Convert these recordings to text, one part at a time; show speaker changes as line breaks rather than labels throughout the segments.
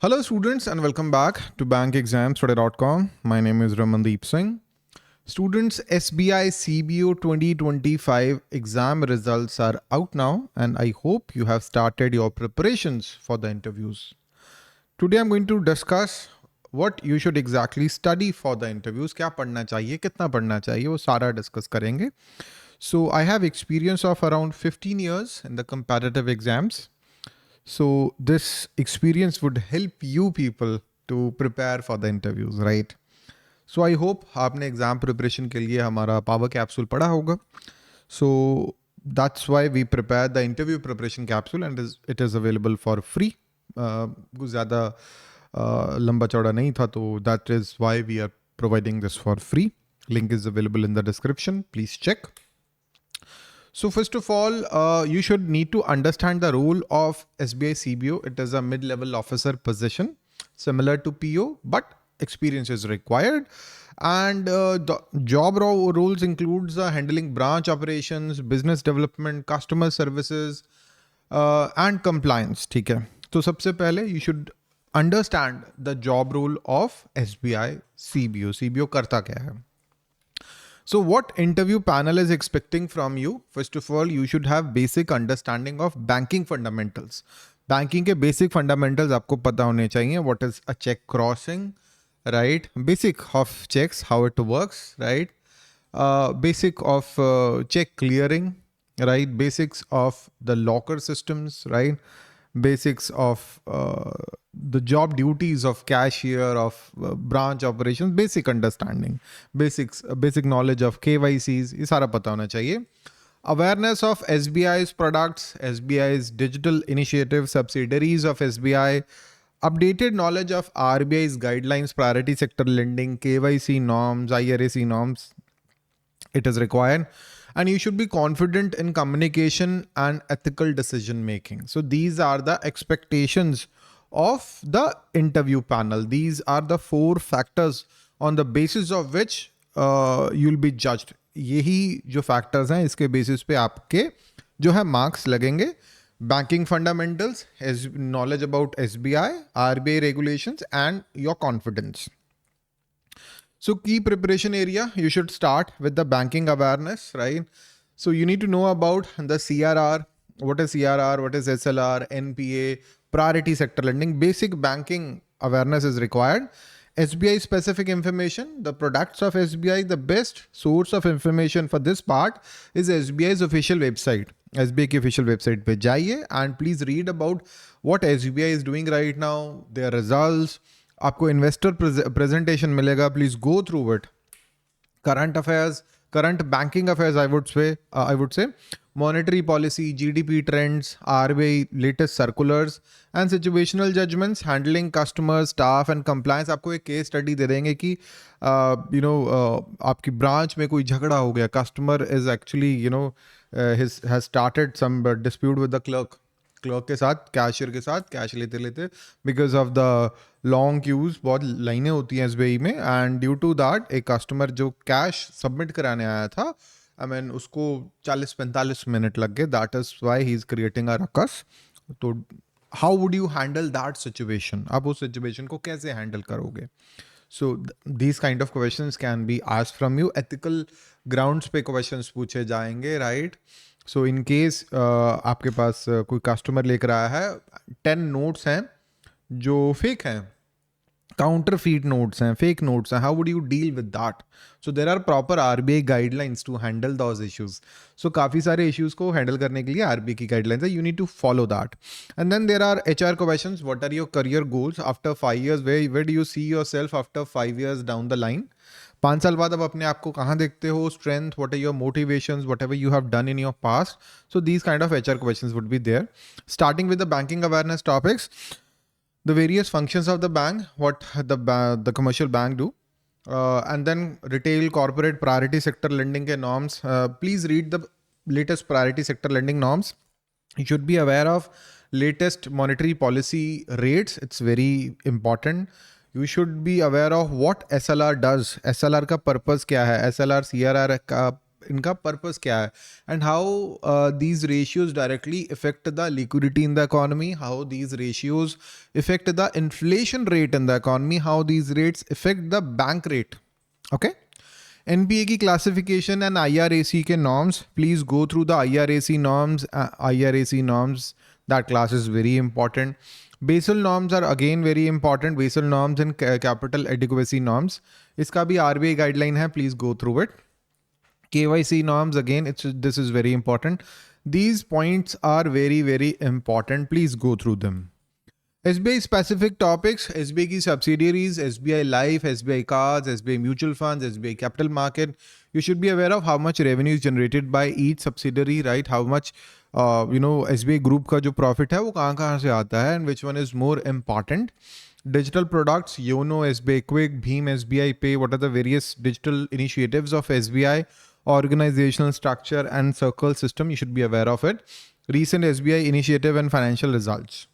Hello students and welcome back to BankExamsToday.com. My name is Ramandeep Singh. Students, SBI CBO 2025 exam results are out now and I hope you have started your preparations for the interviews. Today I'm going to discuss what you should exactly study for the interviews. क्या पढ़ना चाहिए, कितना पढ़ना चाहिए, वो सारा discuss करेंगे. So I have experience of around 15 years in the competitive exams. So this experience would help you people to prepare for the interviews, right? So I hope आपने exam preparation के लिए हमारा power capsule पढ़ा होगा. So that's why we prepare the interview preparation capsule and it is available for free. कुछ ज़्यादा लंबा चौड़ा नहीं था, तो that is why we are providing this for free. Link is available in the description. Please check. So first of all, you should need to understand the role of SBI CBO. It is a mid-level officer position, similar to PO, but experience is required. And the job roles includes handling branch operations, business development, customer services, and compliance. ठीक है. तो सबसे पहले you should understand the job role of SBI CBO. CBO करता क्या है? So what interview panel is expecting from you? First of all, you should have basic understanding of banking fundamentals. Banking के basic fundamentals आपको पता होने चाहिए. What is a check crossing, right? Basic of checks, how it works, right? Basic of check clearing, right? Basics of the locker systems, right? Basics of the job duties of cashier, of branch operations, basic understanding, basic knowledge of KYCs, ये सारा पता होना चाहिए. Awareness of SBI's products, SBI's digital initiative, subsidiaries of SBI, updated knowledge of RBI's guidelines, priority sector lending, KYC norms, IRAC norms, it is required. And you should be confident in communication and ethical decision making. So these are the expectations of the interview panel. These are the 4 factors on the basis of which you'll be judged. यही जो factors हैं, इसके basis पे आपके जो है marks लगेंगे. Banking fundamentals, knowledge about SBI, RBI regulations, and your confidence. So key preparation area, you should start with the banking awareness, right? So you need to know about the CRR, what is CRR, what is SLR, NPA, priority sector lending, basic banking awareness is required. SBI specific information, the products of SBI, the best source of information for this part is SBI's official website. SBI की official website पे जाइए and please read about what SBI is doing right now, their results. आपको investor presentation मिलेगा, please go through it. Current affairs, current banking affairs, I would say monetary policy, GDP trends, RBI latest circulars and situational judgements, handling customer, staff and compliance. आपको एक case study दे देंगे कि आपकी branch में कोई झगड़ा हो गया, customer is actually has started some dispute with the clerk के साथ, कैशियर के साथ, कैश लेते लेते because of the long queues, बहुत लाइनें होती हैं एसबीआई में, एंड ड्यू टू दैट एक कस्टमर जो कैश सबमिट कराने आया था, उसको 40-45 मिनट लग गए. That is why he is creating a ruckus. तो how would you handle that situation? आप उस सिचुएशन को कैसे हैंडल करोगे? सो these kind of questions can be asked from you. Ethical grounds पे क्वेश्चंस पूछे जाएंगे, राइट? सो इन केस आपके पास कोई कस्टमर लेकर आया है, 10 नोट्स हैं जो फेक हैं, काउंटरफीट नोट्स हैं, फेक नोट्स हैं, how would you deal with that? So there are proper RBI guidelines to handle those issues. सो काफ़ी सारे इश्यूज को हैंडल करने के लिए आरबीआई की गाइडलाइंस है, you need to follow that. And then there are HR questions. What are your career goals after 5 years? Where do you see yourself after 5 years down the line? 5 साल बाद आप अपने आप को कहाँ देखते हो? Strength, what are your motivations, whatever you have done in your past. So these kind of HR questions would be there. Starting with the banking awareness topics, the various functions of the bank, what the commercial bank do, and then retail, corporate, priority sector lending के norms. Please read the latest priority sector lending norms. You should be aware of latest monetary policy rates. It's very important. You should be aware of what SLR does. SLR का purpose क्या है? SLR CRR का इनका purpose क्या है, and how these ratios directly affect the liquidity in the economy, how these ratios affect the inflation rate in the economy, how these rates affect the bank rate. Okay. NPA की classification and IRAC के norms. Please go through the IRAC norms. IRAC norms, that class is very important. Basel norms are again very important. Basel norms and capital adequacy norms. इसका भी RBI guideline है. Please go through it. KYC norms, again, this is very important. These points are very, very important. Please go through them. SBI specific topics, SBI की subsidiaries, SBI Life, SBI Cards, SBI Mutual Funds, SBI Capital Market. You should be aware of how much revenue is generated by each subsidiary, right? How much, SBI Group का जो profit है वो कहाँ से आता है, and which one is more important. Digital products, YONO, SBI Quick, Bheem, SBI Pay. What are the various digital initiatives of SBI? Organizational structure and circle system, you should be aware of it. Recent SBI initiative and financial results.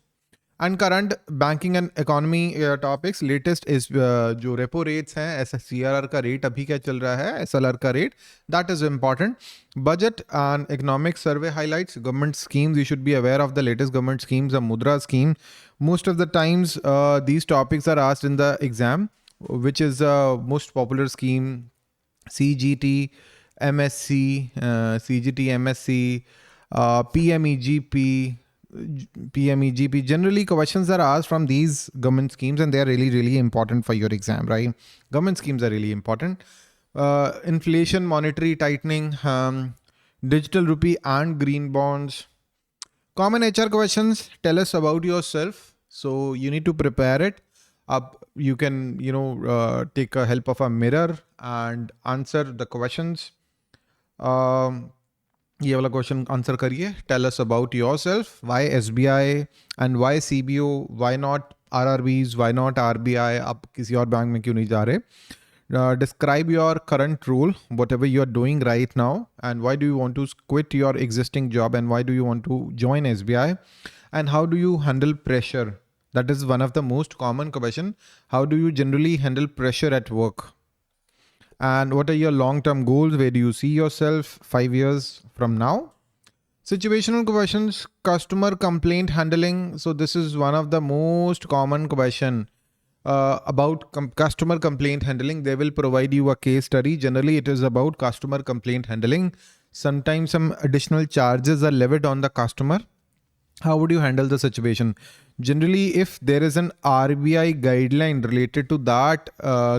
And current banking and economy topics. Latest is जो repo rates हैं, CRR का rate अभी क्या चल रहा है, SLR का rate, that is important. Budget and economic survey highlights. Government schemes, you should be aware of the latest government schemes. The Mudra scheme. Most of the times these topics are asked in the exam, which is the most popular scheme. CGT, MSC, PMEGP, PMEGP. Generally, questions are asked from these government schemes, and they are really, really important for your exam, right? Government schemes are really important. Inflation, monetary tightening, digital rupee and green bonds. Common HR questions. Tell us about yourself. So you need to prepare it. You can, take a help of a mirror and answer the questions. ये वाला question answer करिए. Tell us about yourself. Why SBI and why CBO? Why not RRBs? Why not RBI? आप किसी और bank में क्यों नहीं जा रहे? Describe your current role, whatever you are doing right now, and why do you want to quit your existing job, and why do you want to join SBI, and how do you handle pressure? That is one of the most common question. How do you generally handle pressure at work? And what are your long-term goals? Where do you see yourself 5 years from now? Situational questions, customer complaint handling. So this is one of the most common question about customer complaint handling. They will provide you a case study. Generally, it is about customer complaint handling. Sometimes some additional charges are levied on the customer. How would you handle the situation? Generally, if there is an RBI guideline related to that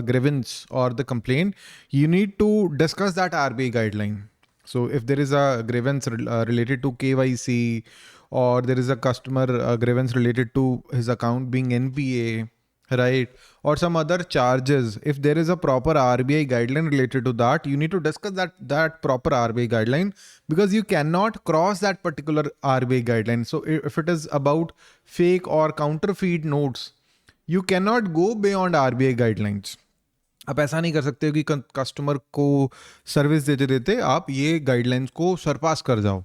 grievance or the complaint, you need to discuss that RBI guideline. So if there is a grievance related to KYC, or there is a customer grievance related to his account being NPA, right, or some other charges, if there is a proper RBI guideline related to that, you need to discuss that proper RBI guideline, because you cannot cross that particular RBI guideline. So if it is about fake or counterfeit notes, you cannot go beyond RBI guidelines. आप ऐसा नहीं कर सकते हो कि customer को service देते देते आप ये गाइडलाइंस को सरपास कर जाओ.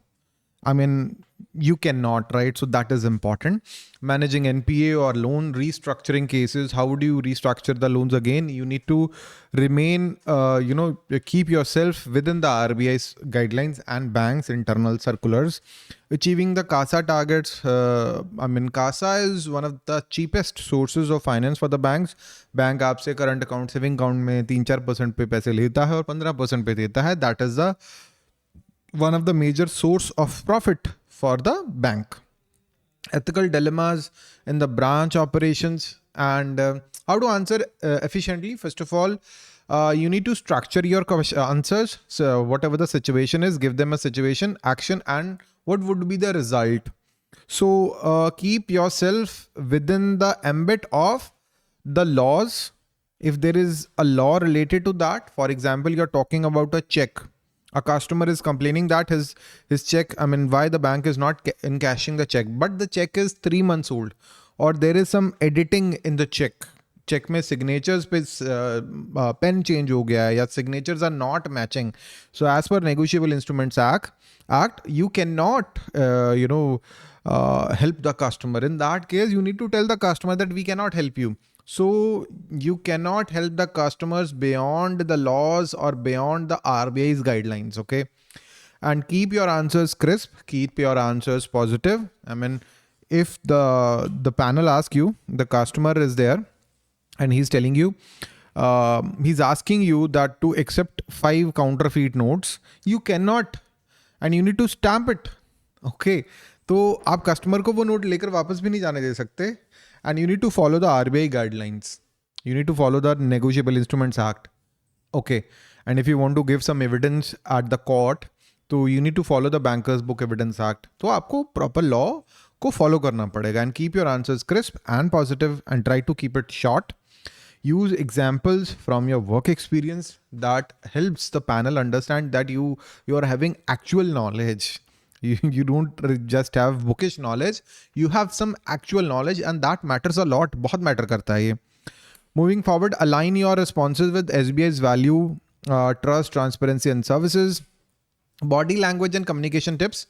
I mean, you cannot, right? So that is important. Managing NPA or loan restructuring cases. How do you restructure the loans again? You need to remain, keep yourself within the RBI's guidelines and bank's internal circulars. Achieving the CASA targets. CASA is one of the cheapest sources of finance for the banks. Bank आपसे current account, saving account में 3-4% पे पैसे लेता है और 15% पे देता है. That is the one of the major source of profit for the bank. Ethical dilemmas in the branch operations, and how to answer efficiently. First of all, you need to structure your answers. So whatever the situation is, give them a situation, action, and what would be the result. So keep yourself within the ambit of the laws. If there is a law related to that, for example, you're talking about a check. A customer is complaining that his check, why the bank is not encashing the check, but the check is 3 months old, or there is some editing in the check. Check में signatures पे pen change हो गया है, या signatures are not matching. So as per Negotiable Instruments Act, you cannot, help the customer. In that case, you need to tell the customer that we cannot help you. So you cannot help the customers beyond the laws or beyond the RBI's guidelines. Okay. And keep your answers crisp, keep your answers positive. I mean, if the panel asks you, the customer is there and he's telling you, he's asking you that to accept 5 counterfeit notes, you cannot, and you need to stamp it. Okay. तो आप customer को वो note लेकर वापस भी नहीं जाने दे सकते, and you need to follow the RBI guidelines, you need to follow the negotiable instruments act. Okay. And if you want to give some evidence at the court, तो you need to follow the bankers book evidence act. तो आपको proper law को follow करना पड़ेगा. And keep your answers crisp and positive and try to keep it short. Use examples from your work experience that helps the panel understand that you are having actual knowledge. You don't just have bookish knowledge, you have some actual knowledge, and that matters a lot. बहुत matter करता है ये. Moving forward, align your responses with SBI's value, trust, transparency and services. Body language and communication tips.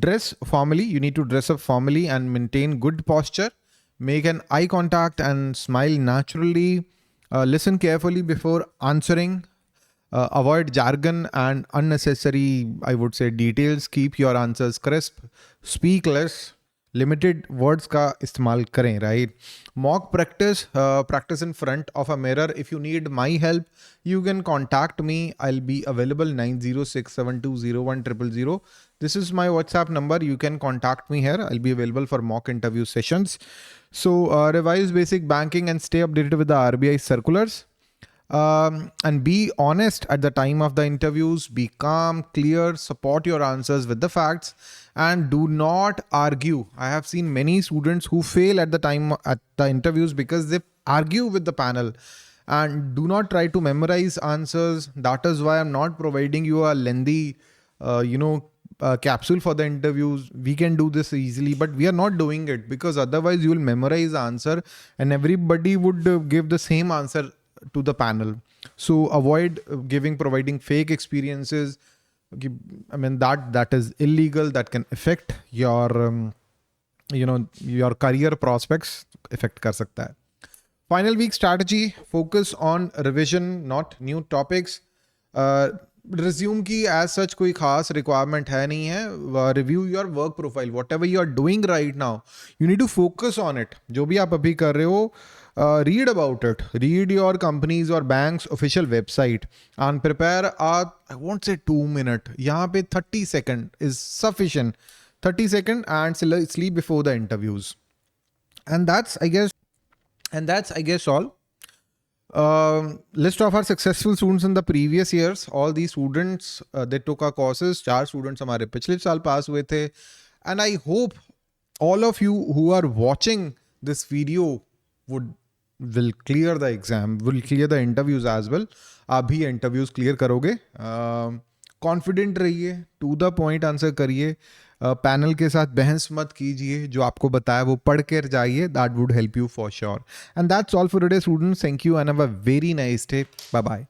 Dress formally. You need to dress up formally and maintain good posture. Make an eye contact and smile naturally. Listen carefully before answering. Avoid jargon and unnecessary, I would say, details. Keep your answers crisp. Speak less. Limited words का इस्तेमाल करें, right? Mock practice. Practice in front of a mirror. If you need my help, you can contact me. I'll be available 9067201000. This is my WhatsApp number. You can contact me here. I'll be available for mock interview sessions. So revise basic banking and stay updated with the RBI circulars. And be honest at the time of the interviews. Be calm, clear, support your answers with the facts, and do not argue. I have seen many students who fail at the time at the interviews because they argue with the panel. And do not try to memorize answers. That is why I'm not providing you a lengthy, capsule for the interviews. We can do this easily, but we are not doing it because otherwise you will memorize the answer and everybody would give the same answer to the panel. So avoid providing fake experiences. I mean, that is illegal. That can affect your your career prospects. Affect kar sakta hai. Final week strategy. Focus on revision, not new topics. Resume की as such कोई खास requirement है नहीं है. Review your work profile. Whatever you are doing right now, you need to focus on it. जो भी आप अभी कर रहे हो, read about it. Read your company's or bank's official website and prepare I won't say 2 minutes. यहाँ पे 30 seconds is sufficient. 30 seconds and sleep before the interviews. And that's I guess all. List of our successful students in the previous years. All these students they took our courses. 4 students हमारे पिछले साल पास हुए थे. And I hope all of you who are watching this video will clear the exam, will clear the interviews as well. आप भी interviews clear करोगे. Confident रहिए, to the point answer करिए. पैनल के साथ बहस मत कीजिए. जो आपको बताया वो पढ़ कर जाइए. That would help you for sure. And that's all for today, students. Thank you and have a very nice day. Bye bye.